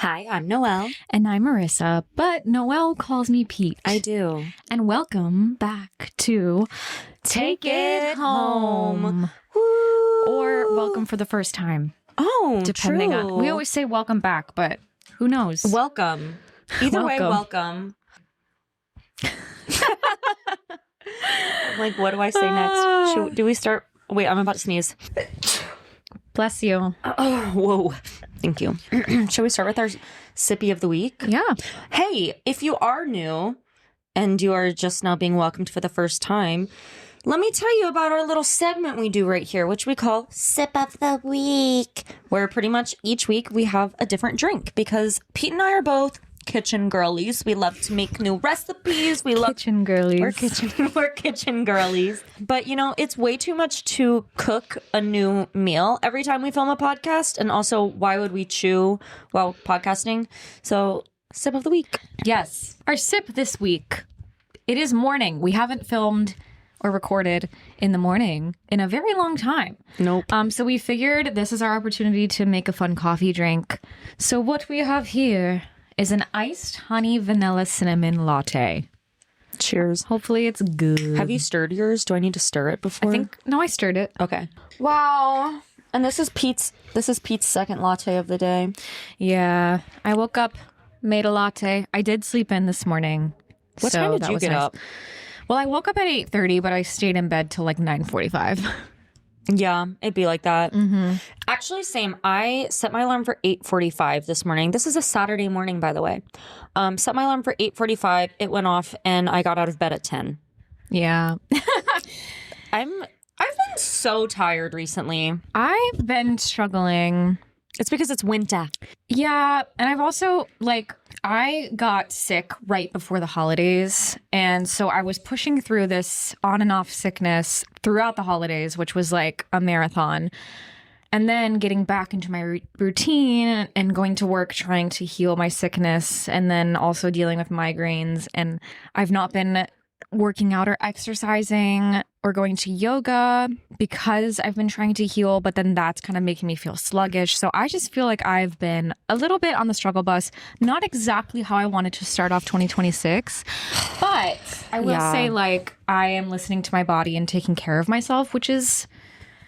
Hi, I'm Noelle. And I'm Marisa, but Noelle calls me Pete. I do. And welcome back to Take It Home. Woo. Or welcome for the first time. Oh, depending true. on. We always say welcome back, but who knows? Welcome. Either way, welcome. Like, what do I say next? Do we start? Wait, I'm about to sneeze. Bless you. Oh, whoa. Thank you. Shall we start with our sippy of the week? Yeah. Hey, if you are new and you are just now being welcomed for the first time, let me tell you about our little segment we do right here, which we call Sip of the Week, where pretty much each week we have a different drink because Pete and I are both kitchen girlies. We love to make new recipes. We love kitchen girlies. We're kitchen girlies. But you know, it's way too much to cook a new meal every time we film a podcast. And also, why would we chew while podcasting? So, sip of the week. Yes. Our sip this week. It is morning. We haven't filmed or recorded in the morning in a very long time. Nope. So we figured this is our opportunity to make a fun coffee drink. So what we have here is an iced honey vanilla cinnamon latte. Cheers. Hopefully it's good. Have you stirred yours? Do I need to stir it before? No, I stirred it. Okay. Wow. And this is Pete's second latte of the day. Yeah. I woke up, made a latte. I did sleep in this morning. What time did you get up? Well, I woke up at 8:30, but I stayed in bed till like 9:45. Yeah, it'd be like that. Mm-hmm. Actually, same. I set my alarm for 8:45 this morning. This is a Saturday morning, by the way. Set my alarm for 8:45. It went off, and I got out of bed at 10. Yeah. I've been so tired recently. I've been struggling. It's because it's winter. Yeah, and I've also, I got sick right before the holidays, and so I was pushing through this on and off sickness throughout the holidays, which was like a marathon, and then getting back into my routine and going to work trying to heal my sickness, and then also dealing with migraines, and I've not been working out or exercising or going to yoga because I've been trying to heal, but then that's kind of making me feel sluggish. So I just feel like I've been a little bit on the struggle bus, not exactly how I wanted to start off 2026, but I will say I am listening to my body and taking care of myself, which is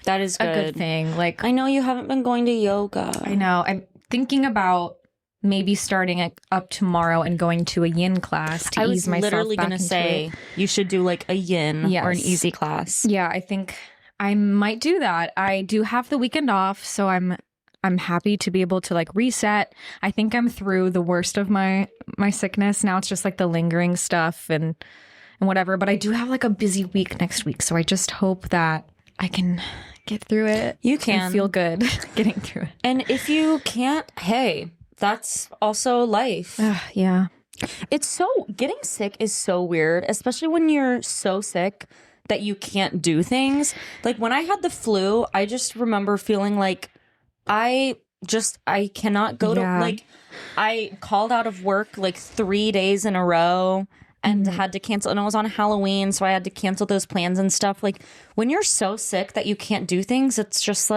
that is a good thing. I know you haven't been going to yoga. I know. I'm thinking about maybe starting it up tomorrow and going to a yin class to ease myself back into it. I was literally going to say you should do like a yin or an easy class. Yeah, I think I might do that. I do have the weekend off, so I'm happy to be able to reset. I think I'm through the worst of my sickness. Now it's just the lingering stuff and whatever, but I do have a busy week next week, so I just hope that I can get through it. You can. And feel good getting through it. And if you can't, hey, that's also life. Yeah. Getting sick is so weird, especially when you're so sick that you can't do things. When I had the flu, I just remember feeling like I cannot go to, I called out of work 3 days in a row and had to cancel, and it was on Halloween, so I had to cancel those plans and stuff. When you're so sick that you can't do things, it's just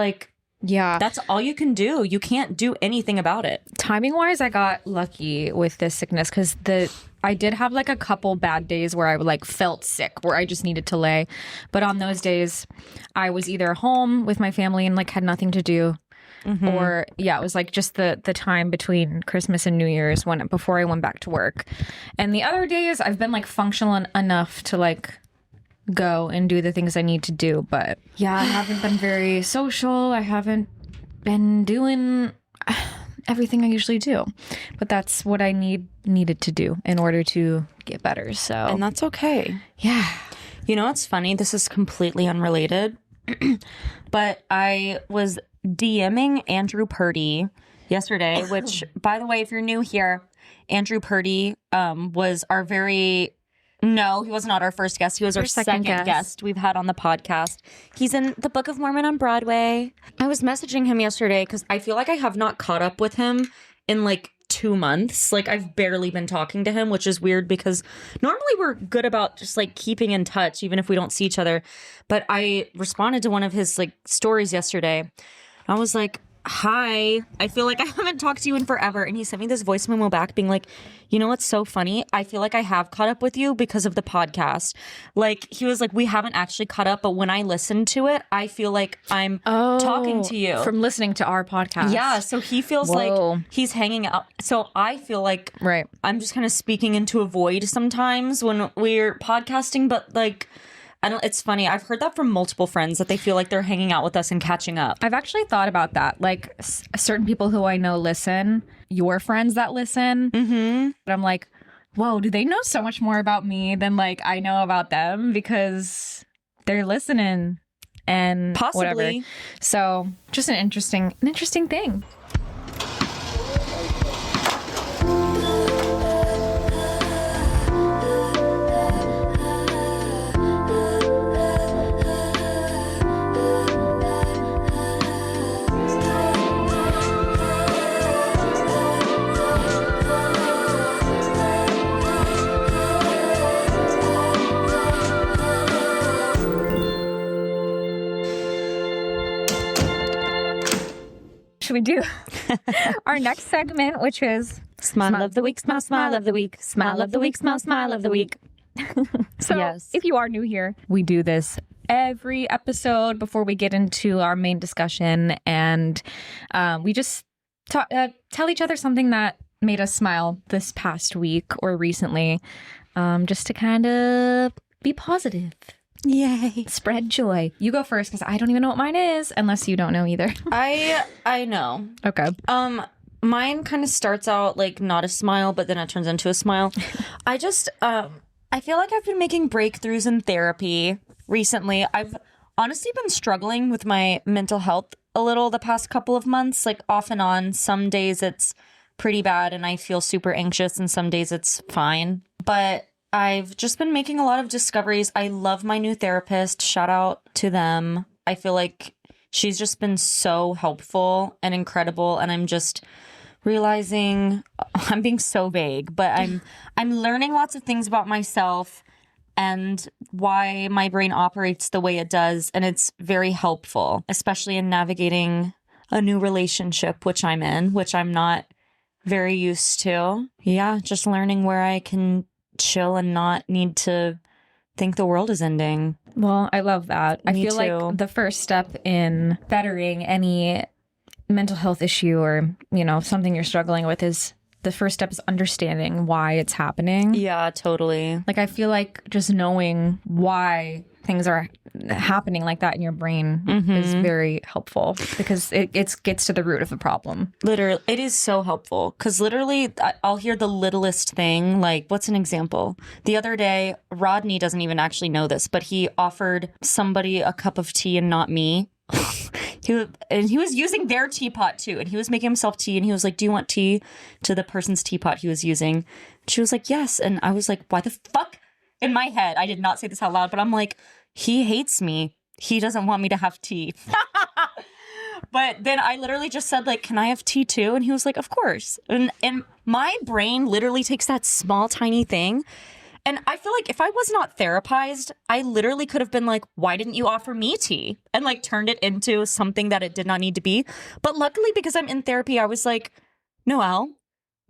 yeah, that's all you can do. You can't do anything about it. Timing wise, I got lucky with this sickness because I did have a couple bad days where I felt sick, where I just needed to lay. But on those days, I was either home with my family and had nothing to do, or it was just the time between Christmas and New Year's before I went back to work. And the other days, I've been functional enough to go and do the things I need to do, but yeah, I haven't been very social. I haven't been doing everything I usually do, but that's what I needed to do in order to get better. So, and that's okay. Yeah. You know what's funny? This is completely unrelated, but I was DMing Andrew Purdy yesterday, which, by the way, if you're new here, Andrew Purdy was our No, he was not our first guest. He was our second guest we've had on the podcast. He's in the Book of Mormon on Broadway. I was messaging him yesterday because I feel like I have not caught up with him in 2 months. I've barely been talking to him, which is weird because normally we're good about just keeping in touch, even if we don't see each other. But I responded to one of his stories yesterday. I was like, hi, I feel like I haven't talked to you in forever. And he sent me this voice memo back being like, you know what's so funny? I feel like I have caught up with you because of the podcast. Like, he was like, we haven't actually caught up, but when I listen to it, I feel like I'm talking to you. From listening to our podcast. Yeah, so he feels like he's hanging out. So I feel like I'm just kind of speaking into a void sometimes when we're podcasting, but like, it's funny. I've heard that from multiple friends that they feel like they're hanging out with us and catching up. I've actually thought about that. Like certain people who I know listen, your friends that listen. Mm-hmm. But I'm like, whoa, do they know so much more about me than like I know about them because they're listening and possibly whatever. So just an interesting thing. We do our next segment, which is Smile of the Week, Smile of the Week, Smile of the Week, Smile of the Week. So yes. If you are new here, we do this every episode before we get into our main discussion, and we just tell each other something that made us smile this past week or recently, just to kind of be positive. Yay. Spread joy. You go first because I don't even know what mine is unless you don't know either. I know. Okay. Mine kind of starts out like not a smile, but then it turns into a smile. I just I feel like I've been making breakthroughs in therapy recently. I've honestly been struggling with my mental health a little the past couple of months, like off and on. Some days it's pretty bad and I feel super anxious, and some days it's fine. But I've just been making a lot of discoveries. I love my new therapist. Shout out to them. I feel like she's just been so helpful and incredible. And I'm just realizing I'm being so vague, but I'm learning lots of things about myself and why my brain operates the way it does. And it's very helpful, especially in navigating a new relationship, which I'm in, which I'm not very used to. Yeah, just learning where I can chill and not need to think the world is ending. Well, I love that. I feel too. like the first step in bettering any mental health issue or, you know, something you're struggling with is the first step is understanding why it's happening. Yeah, totally. Like, I feel like just knowing why things are happening like that in your brain is very helpful because it gets to the root of the problem. Literally, it is so helpful because literally I'll hear the littlest thing. Like, what's an example? The other day, Rodney doesn't even actually know this, but he offered somebody a cup of tea and not me. He was using their teapot too, and he was making himself tea, and he was like, do you want tea? To the person's teapot he was using. She was like, yes. And I was like, why the fuck? In my head, I did not say this out loud, but I'm like, he hates me. He doesn't want me to have tea. But then I literally just said, like, can I have tea too? And he was like, of course. And my brain literally takes that small, tiny thing. And I feel like if I was not therapized, I literally could have been like, why didn't you offer me tea? And like turned it into something that it did not need to be. But luckily, because I'm in therapy, I was like, Noelle,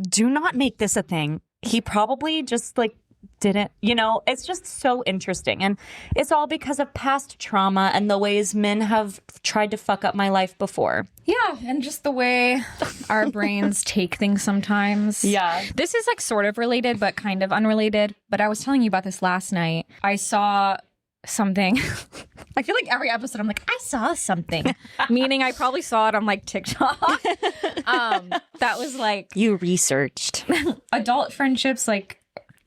do not make this a thing. He probably just like didn't, you know, it's just so interesting. And it's all because of past trauma and the ways men have tried to fuck up my life before. Yeah, and just the way our brains take things sometimes. Yeah. This is like sort of related, but kind of unrelated. But I was telling you about this last night. I saw something. I feel like every episode I'm like, I saw something. Meaning I probably saw it on like TikTok. That was like... You researched. Adult friendships, like,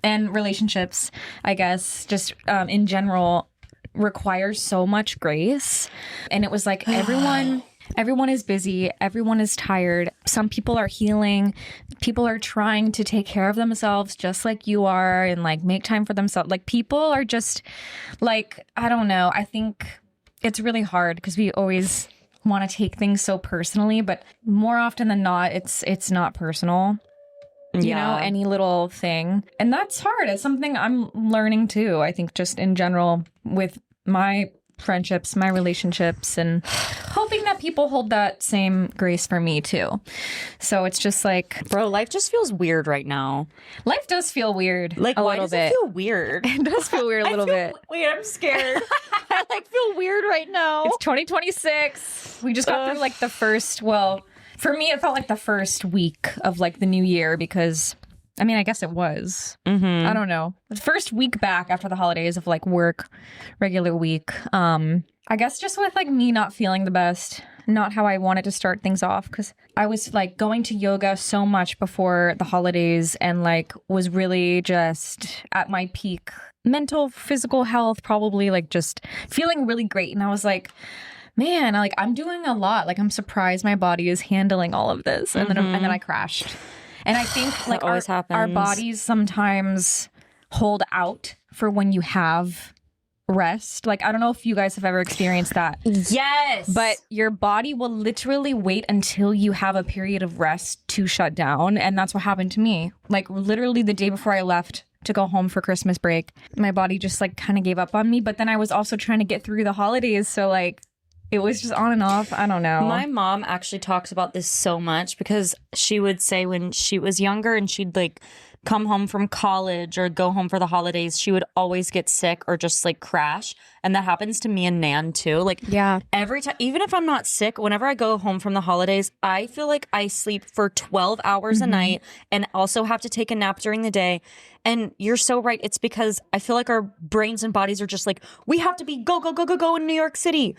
and relationships, I guess, just in general, requires so much grace. And it was like everyone is busy. Everyone is tired. Some people are healing. People are trying to take care of themselves just like you are and like make time for themselves. Like people are just like, I don't know. I think it's really hard because we always want to take things so personally, but more often than not, it's not personal. You know, any little thing. And that's hard. It's something I'm learning too. I think just in general with my friendships, my relationships, and hoping that people hold that same grace for me too. So it's just like, Bro, life just feels weird right now. life does feel weird. Like, a why little does bit. it feel weird? It does feel weird a little bit. Wait, I'm scared. I like feel weird right now. It's 2026. We just got through like the first, well, for me, it felt like the first week of like the new year because, I mean, I guess it was. I don't know. The first week back after the holidays of like work, regular week. I guess just with like me not feeling the best, not how I wanted to start things off because I was like going to yoga so much before the holidays and like was really just at my peak mental, physical health, probably like just feeling really great. And I was like, man, like I'm doing a lot. Like I'm surprised my body is handling all of this. And then I crashed. And I think like always our happens. bodies sometimes hold out for when you have rest. Like I don't know if you guys have ever experienced that. Yes. But your body will literally wait until you have a period of rest to shut down. And that's what happened to me. Like literally the day before I left to go home for Christmas break, my body just like kind of gave up on me. But then I was also trying to get through the holidays. So like it was just on and off. I don't know. My mom actually talks about this so much because she would say when she was younger and she'd like come home from college or go home for the holidays, she would always get sick or just like crash. And that happens to me and Nan too. Like Yeah. every time, even if I'm not sick, whenever I go home from the holidays, I feel like I sleep for 12 hours a night and also have to take a nap during the day. And you're so right. It's because I feel like our brains and bodies are just like, we have to be go in New York City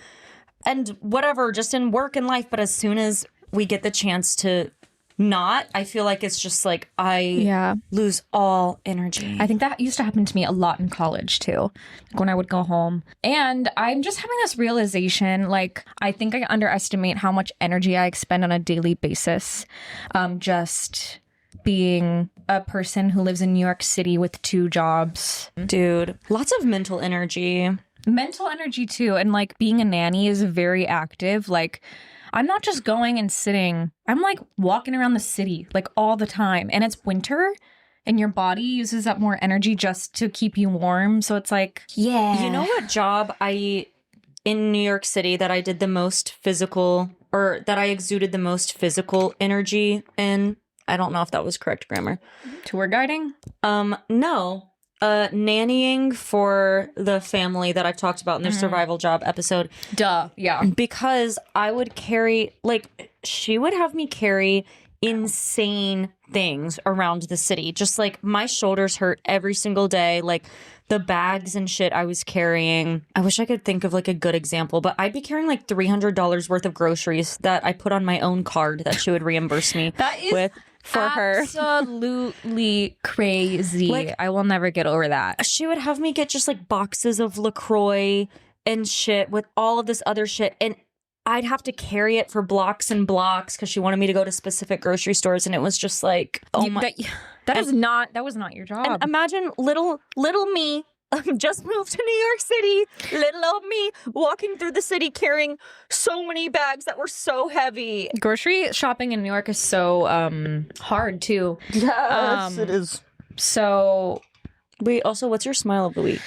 and whatever, just in work and life. But as soon as we get the chance to not, I feel like it's just like I lose all energy. I think that used to happen to me a lot in college too, like when I would go home. And I'm just having this realization, like, I think I underestimate how much energy I expend on a daily basis. Just being a person who lives in New York City with 2 jobs. Dude, lots of mental energy. Mental energy too. And like being a nanny is very active. Like, I'm not just going and sitting. I'm like walking around the city like all the time. And it's winter and your body uses up more energy just to keep you warm. So it's like, yeah. You know what job in New York City that I did the most physical or that I exuded the most physical energy in? I don't know if that was correct grammar. Tour guiding? No. Nannying for the family that I've talked about in their survival job episode. Duh. Yeah. Because I would carry, like, she would have me carry insane things around the city. Just like my shoulders hurt every single day. Like the bags and shit I was carrying. I wish I could think of like a good example, but I'd be carrying like $300 worth of groceries that I put on my own card that she would reimburse me That is with for her. Absolutely crazy. Like, I will never get over that. She would have me get just like boxes of LaCroix and shit with all of this other shit. And I'd have to carry it for blocks and blocks because she wanted me to go to specific grocery stores. And it was just like, oh my. That was not your job. And imagine little me. Just moved to New York City. Little old me walking through the city carrying so many bags that were so heavy. Grocery shopping in New York is so hard too. Yes, it is. So wait, also, what's your smile of the week?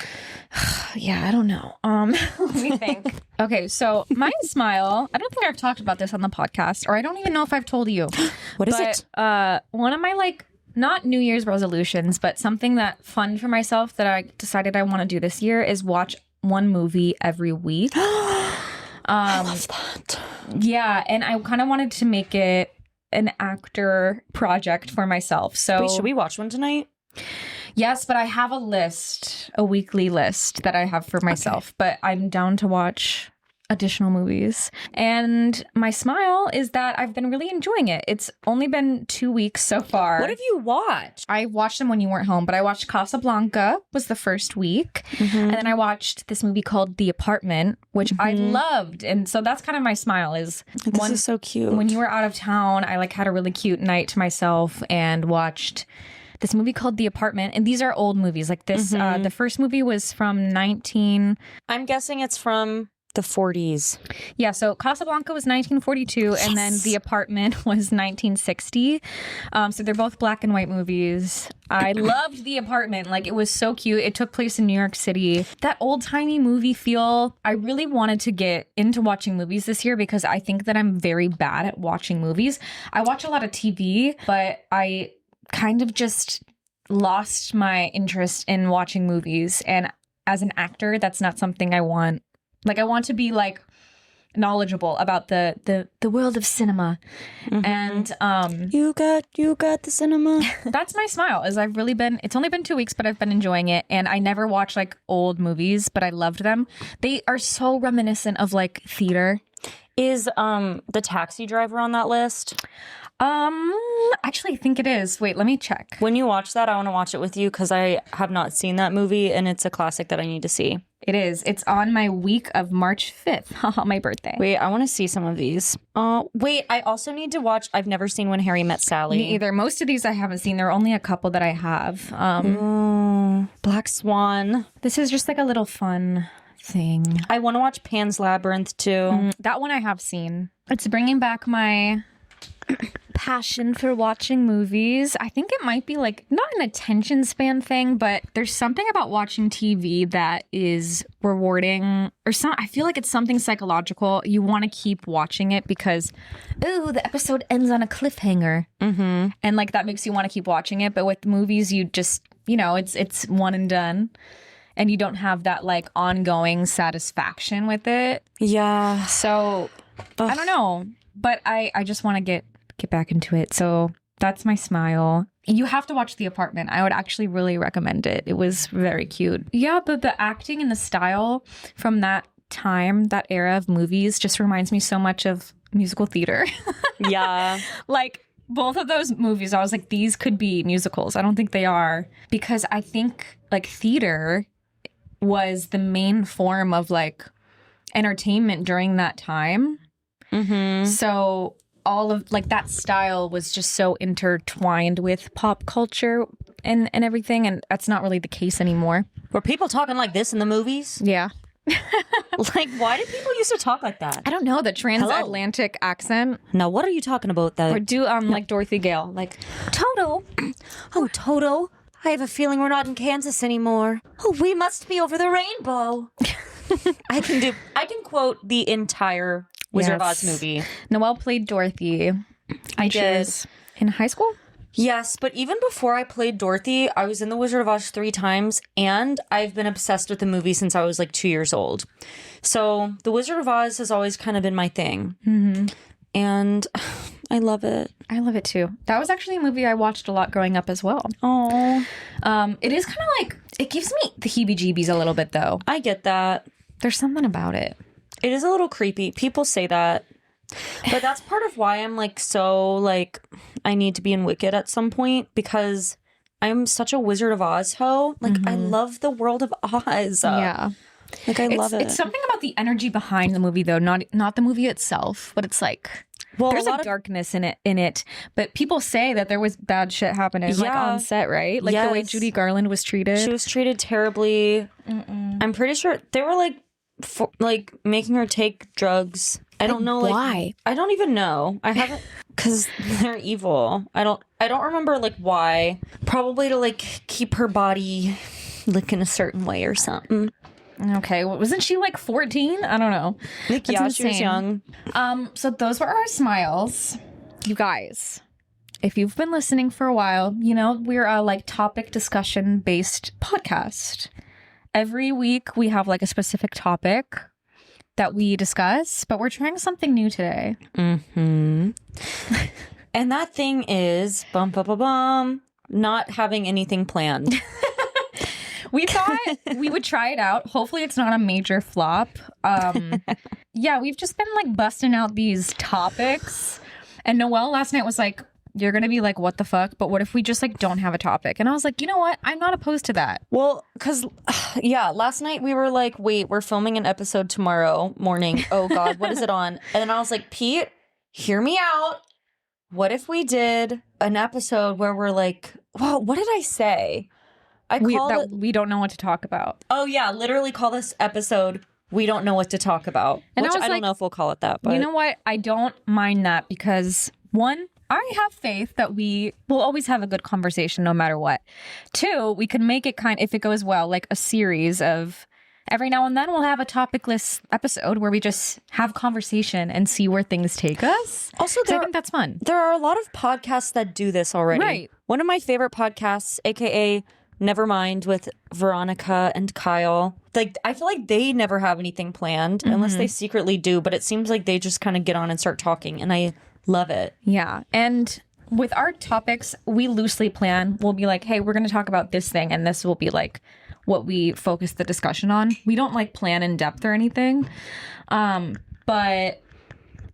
Yeah, I don't know. Let me think. Okay, so my smile, I don't think I've talked about this on the podcast, or I don't even know if I've told you. What is it? One of my like not New Year's resolutions, but something that fun for myself that I decided I want to do this year is watch one movie every week. I love that. Yeah, and I kind of wanted to make it an actor project for myself. So wait, should we watch one tonight? Yes, but I have a weekly list that I have for myself, but I'm down to watch additional movies. And my smile is that I've been really enjoying it. It's only been 2 weeks so far. What have you watched? I watched them when you weren't home, but I watched Casablanca was the first week. And then I watched this movie called The Apartment, which I loved. And so that's kind of my smile is this is so cute. When you were out of town, I like had a really cute night to myself and watched this movie called The Apartment. And these are old movies like this. The first movie was from I'm guessing it's from The 40s. Yeah, so Casablanca was 1942, and then The Apartment was 1960. So they're both black and white movies. I loved The Apartment. Like, it was so cute. It took place in New York City. That old-timey movie feel. I really wanted to get into watching movies this year because I think that I'm very bad at watching movies. I watch a lot of TV, but I kind of just lost my interest in watching movies. And as an actor, that's not something I want. Like, I want to be like knowledgeable about the world of cinema. And you got the cinema. that's my smile. Is I've really been, it's only been 2 weeks, but I've been enjoying it. And I never watch like old movies, but I loved them. They are so reminiscent of like theater. Is The Taxi Driver on that list? Actually, I think it is. Wait, let me check. When you watch that, I want to watch it with you because I have not seen that movie and it's a classic that I need to see. It is. It's on my week of March 5th. Haha, my birthday. Wait, I want to see some of these. Wait, I also need to watch, I've never seen When Harry Met Sally. Me either. Most of these I haven't seen. There are only a couple that I have. Black Swan. This is just like a little fun thing. I want to watch Pan's Labyrinth too. That one I have seen. It's bringing back my passion for watching movies. I think it might be like not an attention span thing, but there's something about watching TV that is rewarding or some. I feel like it's something psychological. You want to keep watching it because, ooh, the episode ends on a cliffhanger, and like that makes you want to keep watching it. But with movies, you just it's one and done. And you don't have that like ongoing satisfaction with it. Yeah. So I don't know. But I just want to get back into it. So that's my smile. You have to watch The Apartment. I would actually really recommend it. It was very cute. Yeah, but the acting and the style from that time, that era of movies just reminds me so much of musical theater. Yeah. Like both of those movies, I was like, these could be musicals. I don't think they are because I think like theater was the main form of like entertainment during that time. So all of like that style was just so intertwined with pop culture and everything, and that's not really the case anymore. Were people talking like this in the movies? Yeah. Like, why did people used to talk like that? I don't know, the transatlantic accent. Now, what are you talking about? That Or do like Dorothy Gale, like Toto. Oh, Toto. I have a feeling we're not in Kansas anymore. Oh, we must be over the rainbow. I can quote the entire Wizard of Oz movie. Noelle played Dorothy. I did. In high school? Yes, but even before I played Dorothy, I was in The Wizard of Oz 3 times, and I've been obsessed with the movie since I was like 2 years old. So The Wizard of Oz has always kind of been my thing. And I love it. I love it too. That was actually a movie I watched a lot growing up as well. Oh, it is kind of like, it gives me the heebie-jeebies a little bit though. I get that. There's something about it. It is a little creepy. People say that. But that's part of why I'm like so like I need to be in Wicked at some point because I'm such a Wizard of Oz hoe. Like I love the world of Oz. Yeah. Like I love it. It's something about the energy behind the movie though, not the movie itself, but it's like there's a darkness in it. But people say that there was bad shit happening like on set, right? Like the way Judy Garland was treated. She was treated terribly. I'm pretty sure they were like making her take drugs. I don't know why. I don't even know. I haven't because they're evil. I don't remember like why. Probably to like keep her body looking a certain way or something. Okay, wasn't she like 14? I don't know. Like, yeah, she was young. So those were our smiles. You guys, if you've been listening for a while, you know we're a like topic discussion based podcast. Every week we have like a specific topic that we discuss, but we're trying something new today. And that thing is not having anything planned. We thought we would try it out. Hopefully it's not a major flop. Yeah, we've just been like busting out these topics. And Noelle last night was like, you're going to be like, what the fuck? But what if we just like don't have a topic? And I was like, you know what? I'm not opposed to that. Well, because, yeah, last night we were like, wait, we're filming an episode tomorrow morning. Oh, God, what is it on? And then I was like, Pete, hear me out. What if we did an episode where we're like, well, what did I say? We don't know what to talk about. Oh, yeah, literally call this episode we don't know what to talk about. And Which I was I don't like, know if we'll call it that, but you know what? I don't mind that because one, I have faith that we will always have a good conversation no matter what. Two, we can make it if it goes well, like a series of every now and then we'll have a topicless episode where we just have conversation and see where things take us. Also, I think that's fun. There are a lot of podcasts that do this already. Right. One of my favorite podcasts, aka Nevermind with Veronica and Kyle. Like, I feel like they never have anything planned unless they secretly do, but it seems like they just kind of get on and start talking, and I love it. Yeah. And with our topics, we loosely plan. We'll be like, hey, we're going to talk about this thing, and this will be like what we focus the discussion on. We don't like plan in depth or anything. But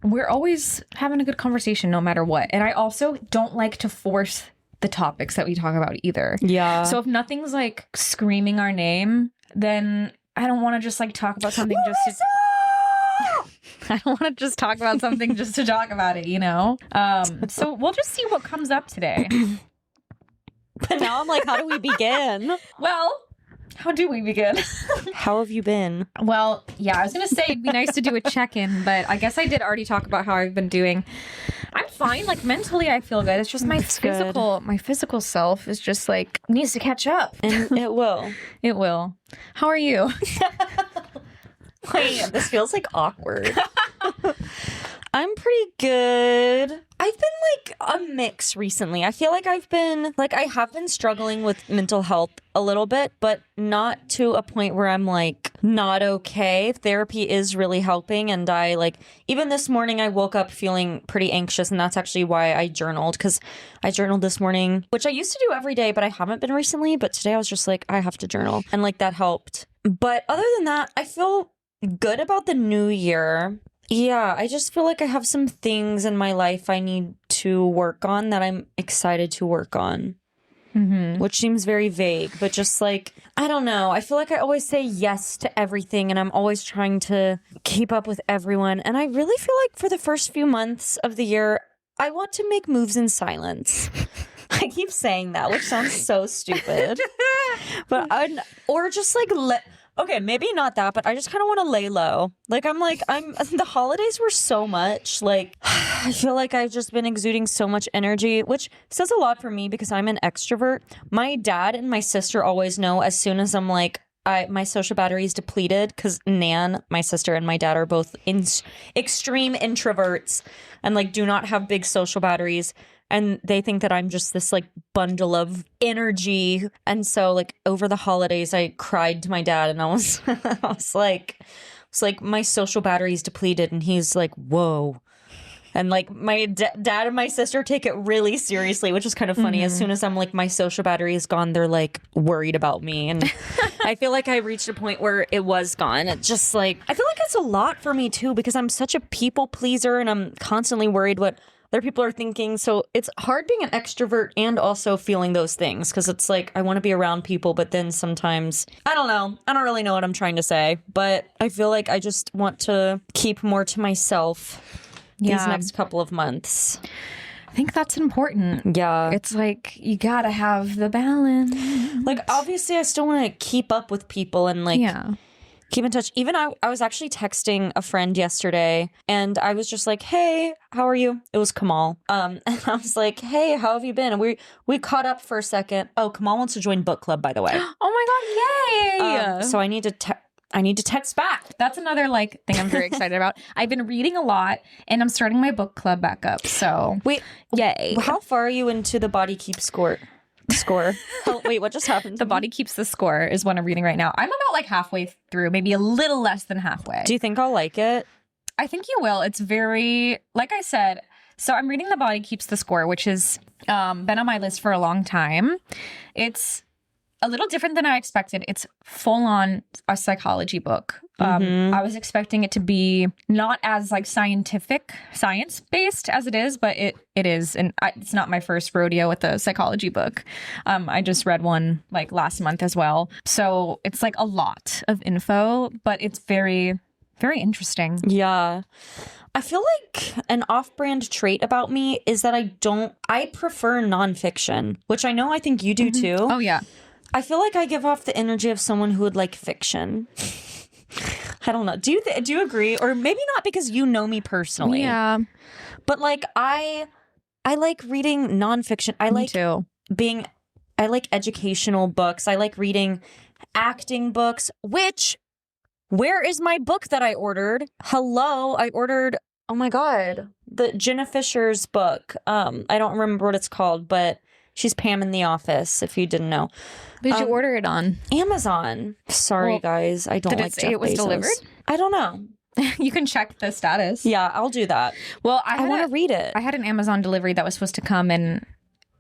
we're always having a good conversation no matter what. And I also don't like to force the topics that we talk about either. Yeah. So if nothing's like screaming our name, then I don't want to just like talk about something just to... I don't want to just talk about something just to talk about it, you know? So we'll just see what comes up today. But now I'm like, how do we begin? Well, how do we begin? How have you been? Well, yeah, I was going to say it'd be nice to do a check-in, but I guess I did already talk about how I've been doing. I'm fine. Like, mentally, I feel good. It's just my physical self is just like, needs to catch up. And it will. It will. How are you? Wait, this feels like awkward. I'm pretty good. I've been like a mix recently. I feel like I have been struggling with mental health a little bit, but not to a point where I'm like not okay. Therapy is really helping. And even this morning, I woke up feeling pretty anxious. And that's actually why I journaled, because I journaled this morning, which I used to do every day, but I haven't been recently. But today I was just like, I have to journal. And like that helped. But other than that, I feel good about the new year. Yeah, I just feel like I have some things in my life I need to work on that I'm excited to work on. Which seems very vague, but just like, I don't know. I feel like I always say yes to everything and I'm always trying to keep up with everyone. And I really feel like for the first few months of the year, I want to make moves in silence. I keep saying that, which sounds so stupid. But okay, maybe not that, but I just kind of want to lay low. The holidays were so much. Like, I feel like I've just been exuding so much energy, which says a lot for me because I'm an extrovert. My dad and my sister always know as soon as I'm like, my social battery is depleted, because Nan, my sister, and my dad are both extreme introverts and like do not have big social batteries. And they think that I'm just this like bundle of energy. And so like over the holidays, I cried to my dad and I was like, my social battery is depleted. And he's like, whoa. And like my dad and my sister take it really seriously, which is kind of funny. As soon as I'm like, my social battery is gone, they're like worried about me. And I feel like I reached a point where it was gone. It's just like, I feel like it's a lot for me too, because I'm such a people pleaser and I'm constantly worried what other people are thinking. So it's hard being an extrovert and also feeling those things, because it's like I want to be around people, but then sometimes I don't know. I don't really know what I'm trying to say, but I feel like I just want to keep more to myself these next couple of months. I think that's important. Yeah. It's like you gotta have the balance. Like, obviously I still want to keep up with people and like keep in touch. Even I was actually texting a friend yesterday and I was just like, hey, how are you? It was Kamal. And I was like, hey, how have you been? And we caught up for a second. Oh, Kamal wants to join book club, by the way. Oh my God, yay! So I need to text back. That's another like thing I'm very excited about. I've been reading a lot and I'm starting my book club back up. So wait, yay. How far are you into the Body Keep score? Oh, wait, what just happened? The Body Keeps the Score is what I'm reading right now. I'm about like halfway through, maybe a little less than halfway. Do you think I'll like it? I think you will. It's very, like I said, so I'm reading The Body Keeps the Score, which has been on my list for a long time. It's a little different than I expected. It's full on a psychology book. I was expecting it to be not as like science based as it is, but it is. And it's not my first rodeo with a psychology book. I just read one like last month as well. So it's like a lot of info, but it's very, very interesting. Yeah. I feel like an off-brand trait about me is that I prefer nonfiction, which I think you do too. Oh, yeah. I feel like I give off the energy of someone who would like fiction. I don't know. Do you agree? Or maybe not because you know me personally. Yeah. But like I like reading nonfiction. Me too. I like educational books. I like reading acting books, where is my book that I ordered? Hello, I ordered, oh my God, the Jenna Fisher's book. I don't remember what it's called, but she's Pam in The Office, if you didn't know. Did you order it on? Amazon. Sorry, guys. I don't did like it say Jeff it was Bezos. delivered? I don't know. You can check the status. Yeah, I'll do that. Well, I want to read it. I had an Amazon delivery that was supposed to come, and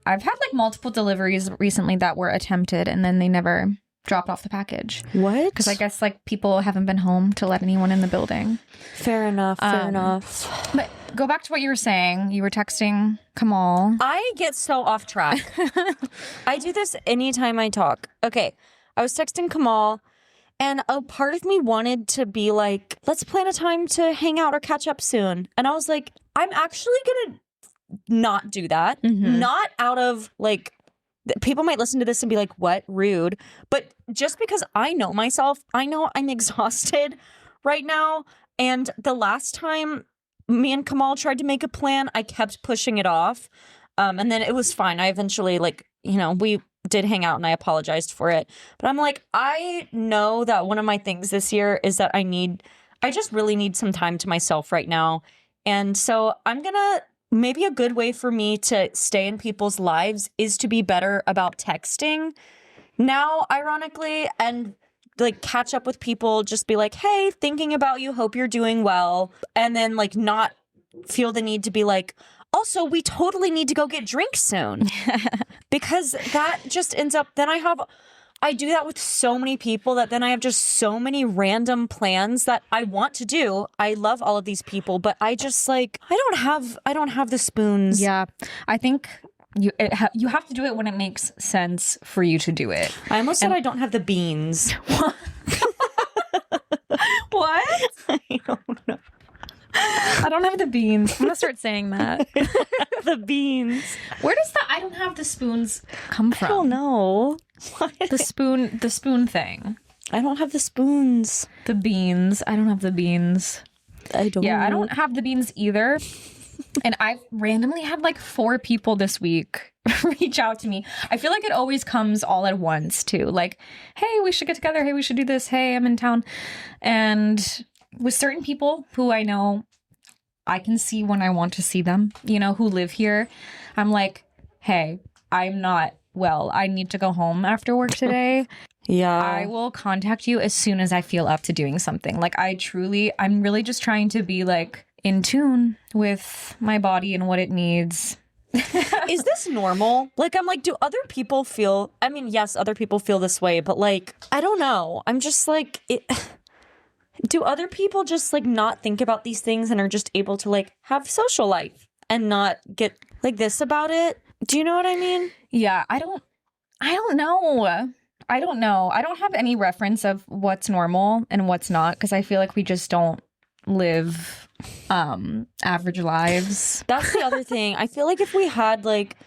I've had like multiple deliveries recently that were attempted, and then they never dropped off the package. What? Because I guess like people haven't been home to let anyone in the building. Fair enough. Fair enough. But go back to what you were saying. You were texting Kamal. I get so off track. I do this anytime I talk. Okay. I was texting Kamal, and a part of me wanted to be like, let's plan a time to hang out or catch up soon. And I was like, I'm actually going to not do that. Mm-hmm. Not out of like, people might listen to this and be like, what? Rude. But just because I know myself, I know I'm exhausted right now. And the last time me and Kamal tried to make a plan, I kept pushing it off. And then it was fine. I eventually, like, you know, we did hang out and I apologized for it. But I'm like, I know that one of my things this year is that I just really need some time to myself right now. And so maybe a good way for me to stay in people's lives is to be better about texting now, ironically, and like catch up with people, just be like, hey, thinking about you, hope you're doing well. And then like not feel the need to be like, also, we totally need to go get drinks soon. Because that just ends up, then I do that with so many people that then I have just so many random plans that I want to do. I love all of these people, but I just like, I don't have the spoons. Yeah. I think you have to do it when it makes sense for you to do it. I almost said I don't have the beans. What? I don't know. I don't have the beans. I'm gonna start saying that. The beans. Where does the I don't have the spoons come from? I don't know. The spoon thing. I don't have the spoons. The beans. I don't have the beans. I don't. Yeah, I don't have the beans either. And I've randomly had like 4 people this week reach out to me. I feel like it always comes all at once too. Like, hey, we should get together. Hey, we should do this. Hey, I'm in town. And with certain people who I know I can see when I want to see them, you know, who live here, I'm like, hey, I'm not well. I need to go home after work today. Yeah. I will contact you as soon as I feel up to doing something. Like I'm really just trying to be like in tune with my body and what it needs. Is this normal? Like, I'm like, do other people feel, I mean, yes, other people feel this way, but like, I don't know. I'm just like, do other people just like not think about these things and are just able to like have social life and not get like this about it? Do you know what I mean? Yeah, I don't know. I don't know. I don't have any reference of what's normal and what's not because I feel like we just don't live average lives. That's the other thing. I feel like if we had like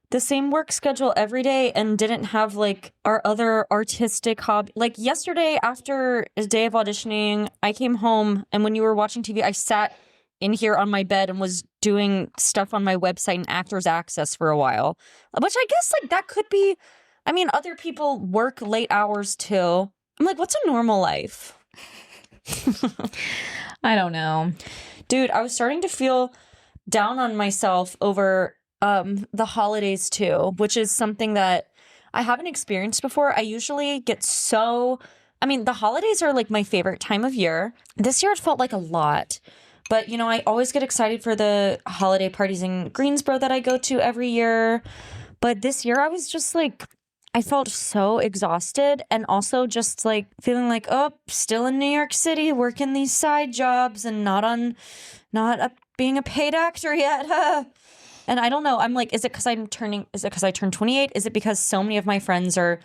the same work schedule every day and didn't have like our other artistic hobby. Like yesterday after a day of auditioning, I came home and when you were watching TV, I sat in here on my bed and was doing stuff on my website and Actors Access for a while, which I guess like that could be, I mean, other people work late hours too. I'm like, what's a normal life? I don't know. Dude, I was starting to feel down on myself over the holidays too, which is something that I haven't experienced before. I usually get the holidays are like my favorite time of year. This year it felt like a lot, but you know, I always get excited for the holiday parties in Greensboro that I go to every year. But this year I was just like, I felt so exhausted and also just like feeling like, oh, still in New York City, working these side jobs and not being a paid actor yet. And I don't know. I'm like, is it because I turned 28? Is it because so many of my friends are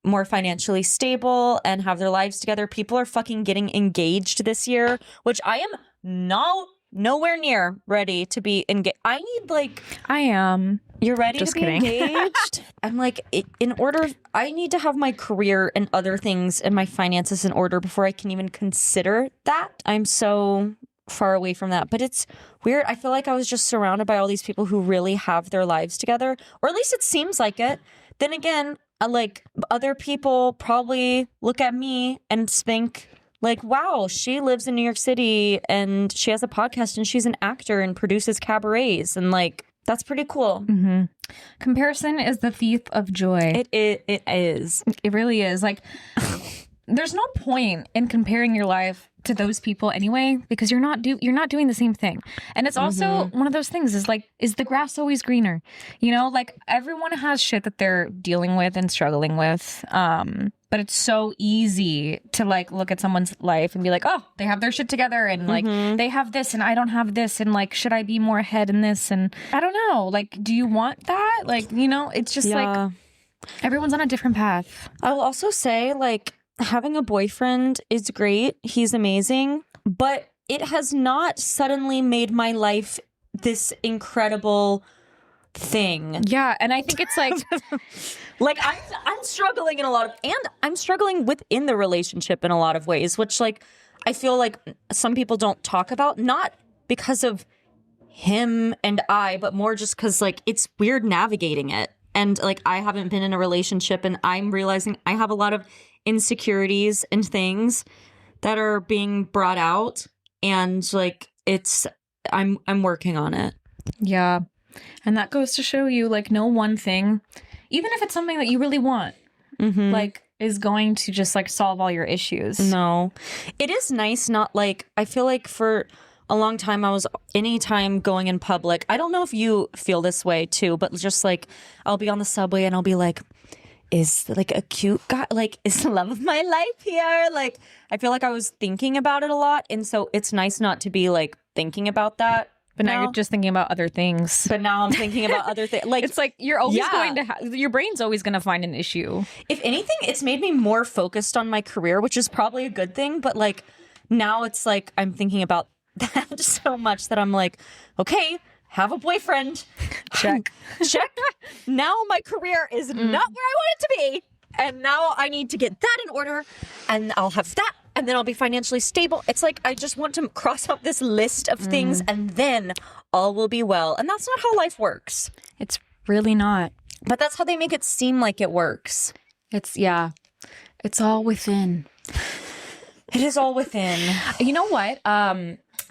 more financially stable and have their lives together? People are fucking getting engaged this year, which I am not nowhere near ready to be engaged. I need like, I am. you're ready Just to be kidding. engaged? I'm like, I need to have my career and other things and my finances in order before I can even consider that. I'm so far away from that. But it's weird. I feel like I was just surrounded by all these people who really have their lives together, or at least it seems like it. Then again, like other people probably look at me and think like, wow, she lives in New York City and she has a podcast and she's an actor and produces cabarets, and like, that's pretty cool. Mm-hmm. Comparison is the thief of joy. It is. It really is. Like, there's no point in comparing your life to those people anyway, because you're not doing the same thing. And it's also one of those things is like, is the grass always greener? You know, like everyone has shit that they're dealing with and struggling with. But it's so easy to like look at someone's life and be like, oh, they have their shit together and like they have this and I don't have this, and like, should I be more ahead in this? And I don't know, like, do you want that? Like, you know, it's just like everyone's on a different path. I will also say, like, having a boyfriend is great. He's amazing. But it has not suddenly made my life this incredible thing. Yeah. And I think it's like, like I'm struggling in a lot of, and I'm struggling within the relationship in a lot of ways, which like I feel like some people don't talk about, not because of him and I, but more just because like it's weird navigating it. And like I haven't been in a relationship, and I'm realizing I have a lot of insecurities and things that are being brought out, and like I'm working on it. Yeah. And that goes to show you like no one thing, even if it's something that you really want, like is going to just like solve all your issues. No. It is nice not like, I feel like for a long time I was anytime going in public, I don't know if you feel this way too, but just like I'll be on the subway and I'll be like, is like a cute guy, like is the love of my life here? Like I feel like I was thinking about it a lot, and so it's nice not to be like thinking about that. But now you're just thinking about other things. But now I'm thinking about other things. Like it's like you're always going to your brain's always going to find an issue. If anything, it's made me more focused on my career, which is probably a good thing. But like now it's like I'm thinking about that so much that I'm like, okay, have a boyfriend. Check. Check. Now my career is not where I want it to be. And now I need to get that in order, and I'll have that, and then I'll be financially stable. It's like I just want to cross off this list of things, and then all will be well. And that's not how life works. It's really not. But that's how they make it seem like it works. It's all within. It is all within. You know what?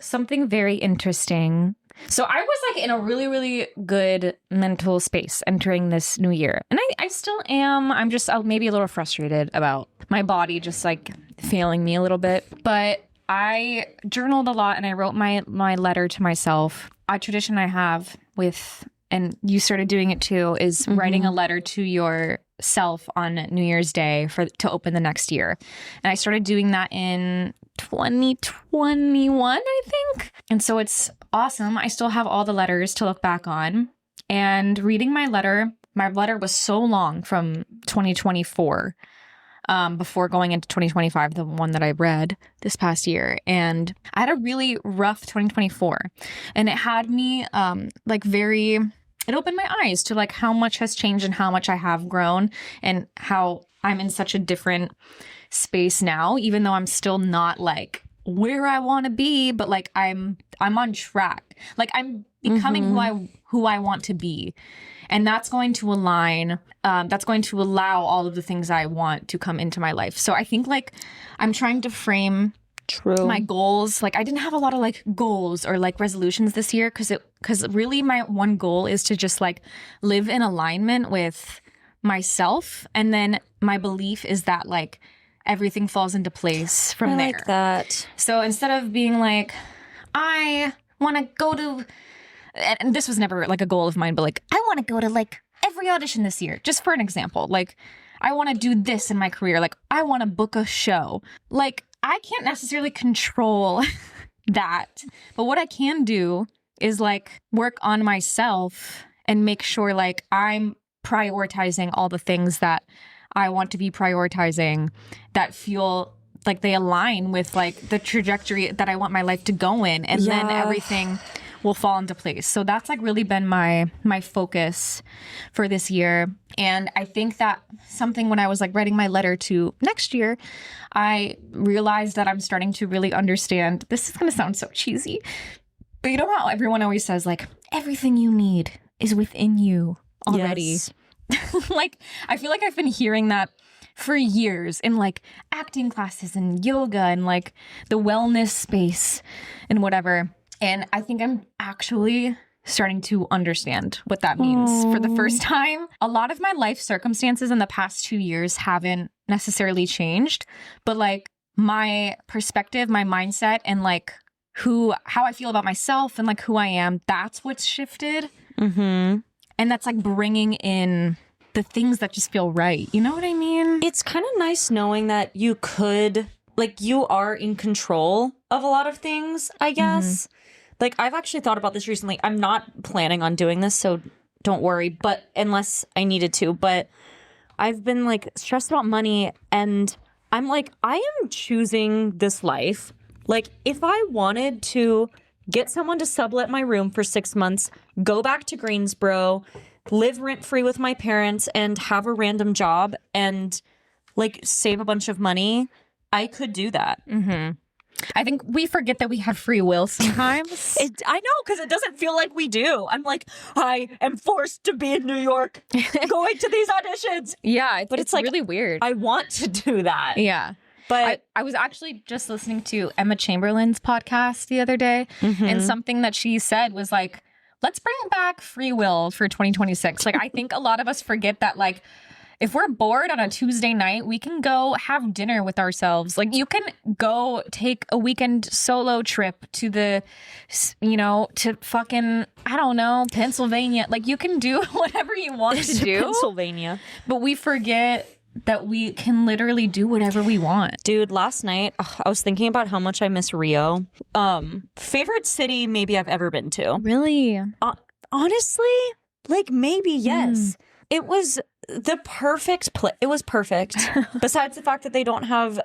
Something very interesting. So I was like in a really, really good mental space entering this new year. And I still am. I'm just maybe a little frustrated about my body just like failing me a little bit. But I journaled a lot and I wrote my letter to myself. A tradition I have with, and you started doing it too, is writing a letter to yourself on New Year's Day to open the next year. And I started doing that in 2021, I think. And so it's awesome. I still have all the letters to look back on. And reading my letter was so long from 2024 before going into 2025, the one that I read this past year. And I had a really rough 2024. And it had me it opened my eyes to like how much has changed and how much I have grown and how I'm in such a different space now, even though I'm still not like where I want to be, but like I'm on track. Like I'm becoming who I want to be. And that's going to align, that's going to allow all of the things I want to come into my life. So I think like I'm trying to frame my goals. Like I didn't have a lot of like goals or like resolutions this year because really my one goal is to just like live in alignment with myself. And then my belief is that like everything falls into place from there. I like that. So instead of being like, I want to go to, and this was never like a goal of mine, but like, I want to go to like every audition this year, just for an example. Like, I want to do this in my career. Like, I want to book a show. Like, I can't necessarily control that. But what I can do is like work on myself and make sure like I'm prioritizing all the things that I want to be prioritizing that feel like they align with like the trajectory that I want my life to go in, and then everything will fall into place. So that's like really been my focus for this year. And I think that something when I was like writing my letter to next year, I realized that I'm starting to really understand, this is going to sound so cheesy, but you know how everyone always says like everything you need is within you already. Yes. Like I feel like I've been hearing that for years in like acting classes and yoga and like the wellness space and whatever. And I think I'm actually starting to understand what that means for the first time. A lot of my life circumstances in the past 2 years haven't necessarily changed, but like my perspective, my mindset, and like how I feel about myself and like who I am, that's what's shifted. Mm-hmm. And that's like bringing in the things that just feel right. You know what I mean? It's kind of nice knowing that you could, like, you are in control of a lot of things, I guess. Like, I've actually thought about this recently. I'm not planning on doing this, so don't worry, but unless I needed to. But I've been, like, stressed about money, and I'm like, I am choosing this life. Like, if I wanted to get someone to sublet my room for 6 months, go back to Greensboro, live rent-free with my parents, and have a random job and, like, save a bunch of money, I could do that. Mm-hmm. I think we forget that we have free will sometimes. I know, because it doesn't feel like we do. I'm like, I am forced to be in New York going to these auditions. Yeah, but it's like really weird. I want to do that. Yeah. But I was actually just listening to Emma Chamberlain's podcast the other day, and something that she said was like, let's bring back free will for 2026. Like, I think a lot of us forget that, like, if we're bored on a Tuesday night, we can go have dinner with ourselves. Like, you can go take a weekend solo trip to to fucking, I don't know, Pennsylvania. Like, you can do whatever you want to do. Pennsylvania. But we forget that we can literally do whatever we want. Dude, last night, I was thinking about how much I miss Rio. Favorite city maybe I've ever been to. Really? Honestly, like, maybe yes. It was the perfect place. It was perfect. Besides the fact that they don't have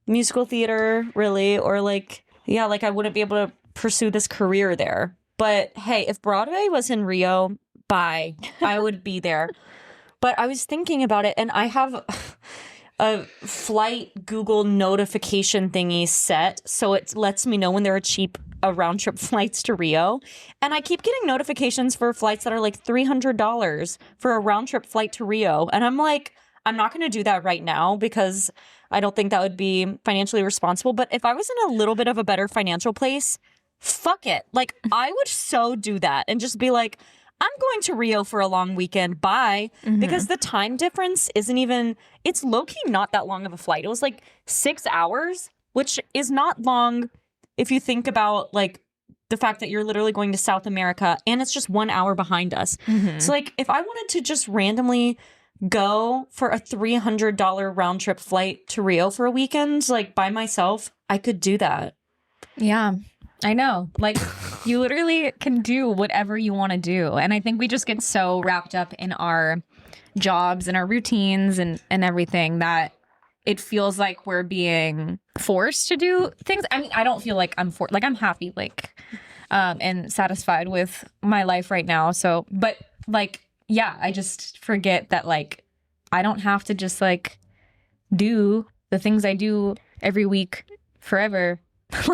musical theater, really, or like, yeah, like I wouldn't be able to pursue this career there. But hey, if Broadway was in Rio, bye. I would be there. But I was thinking about it, and I have a flight Google notification thingy set, so it lets me know when there are cheap round trip flights to Rio. And I keep getting notifications for flights that are like $300 for a round trip flight to Rio. And I'm like, I'm not going to do that right now because I don't think that would be financially responsible. But if I was in a little bit of a better financial place, fuck it. Like, I would so do that and just be like, I'm going to Rio for a long weekend. Bye. Because the time difference isn't even, it's low-key not that long of a flight. It was like 6 hours, which is not long if you think about like the fact that you're literally going to South America and it's just 1 hour behind us. So like if I wanted to just randomly go for a $300 round trip flight to Rio for a weekend, like by myself, I could do that. Yeah. I know. Like, you literally can do whatever you want to do. And I think we just get so wrapped up in our jobs and our routines and everything that it feels like we're being forced to do things. I mean, I don't feel like I'm like, I'm happy, like, and satisfied with my life right now. So, but like, yeah, I just forget that, like, I don't have to just like do the things I do every week forever.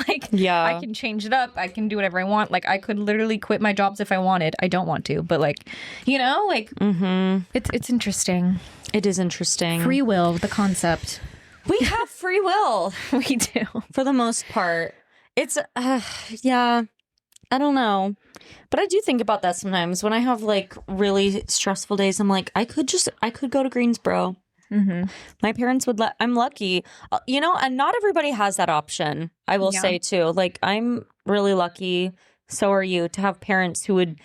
Like, yeah, I can change it up. I can do whatever I want. Like, I could literally quit my jobs if I wanted. I don't want to, but like, you know, like, it's interesting. It is interesting. Free will, the concept. We have free will. We do. For the most part. It's, yeah, I don't know. But I do think about that sometimes when I have like really stressful days. I'm like, I could go to Greensboro. My parents would I'm lucky, you know, and not everybody has that option. I will say too, like, I'm really lucky. So are you, to have parents who would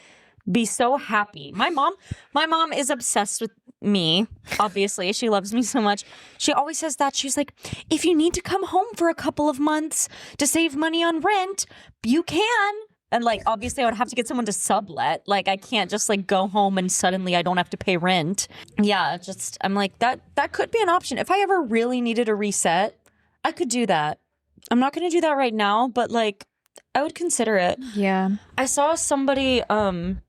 be so happy. My mom is obsessed with me. Obviously, she loves me so much. She always says that. She's like, if you need to come home for a couple of months to save money on rent, you can. And like, obviously I would have to get someone to sublet. Like, I can't just like go home and suddenly I don't have to pay rent. Yeah, just, I'm like, that could be an option. If I ever really needed a reset, I could do that. I'm not going to do that right now, but like I would consider it. Yeah. I saw somebody on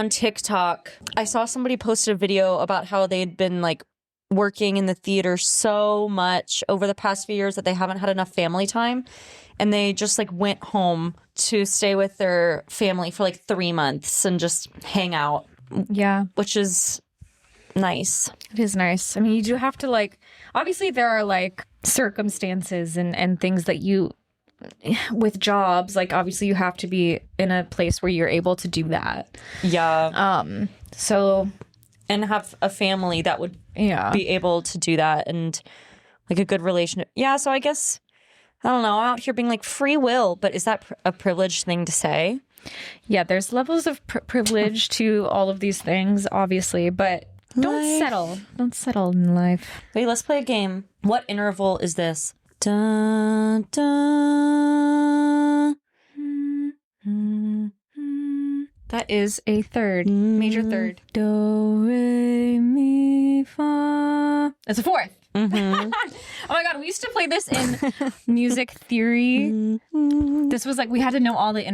TikTok. I saw somebody posted a video about how they'd been like working in the theater so much over the past few years that they haven't had enough family time, and they just like went home to stay with their family for like 3 months and just hang out. Yeah. Which is nice. It is nice. I mean, you do have to like, obviously there are like circumstances and things that you, with jobs, like obviously you have to be in a place where you're able to do that. Yeah. So. And have a family that would be able to do that, and like a good relationship. Yeah. So I guess, I don't know, I'm out here being like free will, but is that a privileged thing to say? Yeah, there's levels of privilege to all of these things, obviously, but don't settle. Don't settle in life. Wait, let's play a game. What interval is this? Dun, dun. That is a third, major third. Do, re, mi, fa. It's a fourth. Mm-hmm. Oh my God, we used to play this in music theory. This was like, we had to know all the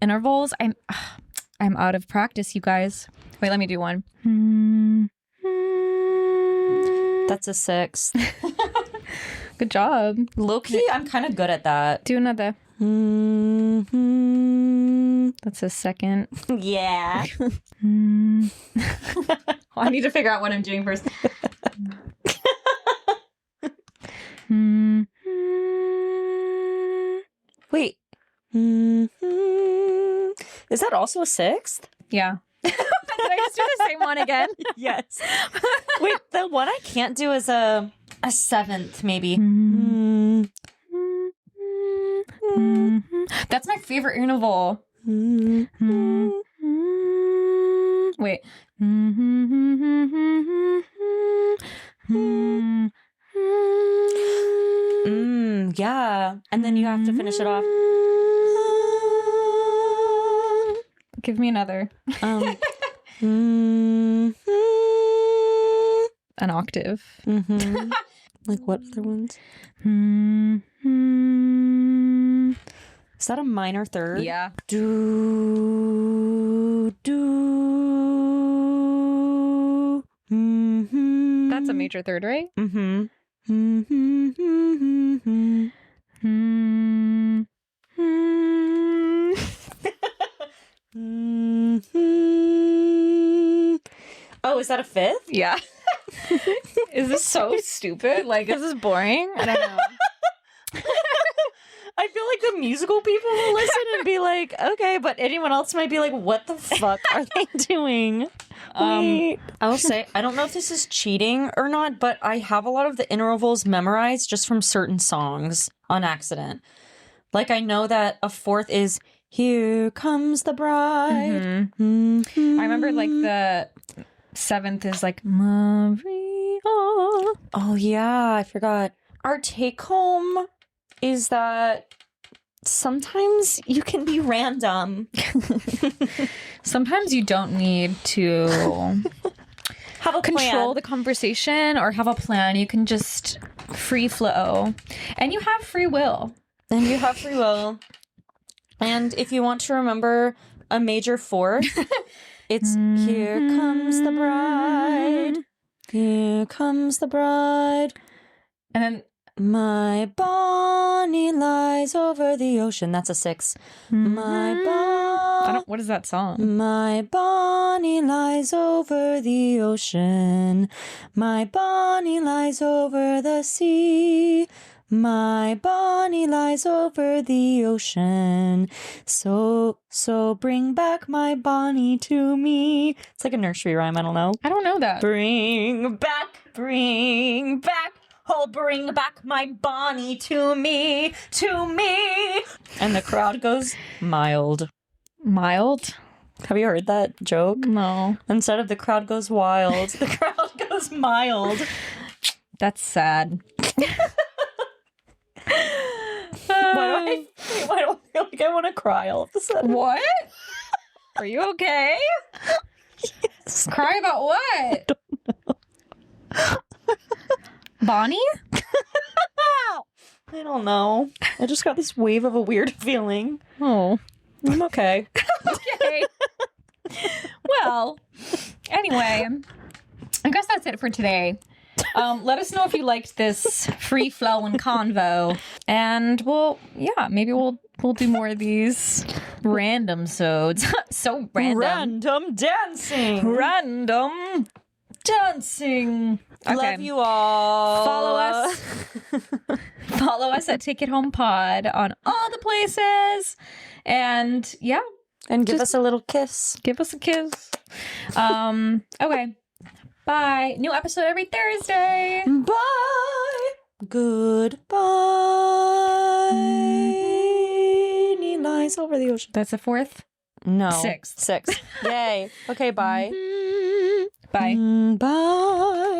intervals. I'm out of practice, you guys. Wait, let me do one. That's a 6. Good job. Low-key, I'm kind of good at that. Do another. That's a second. Yeah. I need to figure out what I'm doing first. Wait. Is that also a 6th? Yeah. Did I just do the same one again? Yes. Wait, the one I can't do is a 7th, maybe. That's my favorite interval. Wait. Yeah. And then you have to finish it off. Give me another. An octave. Like what other ones? Is that a minor third? Yeah. Do. That's a major third, right? Oh, is that a 5th? Yeah. Is this so stupid? Like, is this boring? I don't know. I feel like the musical people will listen and be like, okay, but anyone else might be like, what the fuck are they doing? Wait. I will say, I don't know if this is cheating or not, but I have a lot of the intervals memorized just from certain songs on accident. Like, I know that a 4th is Here Comes the Bride. I remember like the 7th is like Maria. Oh yeah, I forgot. Our take home is that sometimes you can be random. Sometimes you don't need to have a control the conversation or have a plan. You can just free flow. And you have free will. And you have free will. And if you want to remember a major 4th, it's Here Comes the Bride. Here comes the bride. And then my Bonnie lies over the ocean. That's a 6. what is that song? My Bonnie lies over the ocean. My Bonnie lies over the sea. My Bonnie lies over the ocean. So bring back my Bonnie to me. It's like a nursery rhyme. I don't know. I don't know that. Bring back. Oh, bring back my Bonnie to me. And the crowd goes mild. Mild? Have you heard that joke? No. Instead of the crowd goes wild, the crowd goes mild. That's sad. Why do I feel like I want to cry all of a sudden? What? Are you okay? Yes. Cry about what? I don't know. Bonnie? I don't know. I just got this wave of a weird feeling. Oh, I'm okay. okay. Well, anyway, I guess that's it for today. Let us know if you liked this free flowing convo, and maybe we'll do more of these random sods. So random. Random dancing. Random dancing. Love you all. Follow us at Take It Home Pod on all the places, and and give us a little kiss. give us a kiss. Okay. Bye. New episode every Thursday. Bye. Goodbye. Need lies over the ocean. That's the fourth. No. Sixth. Yay. Okay, bye. Bye. Bye.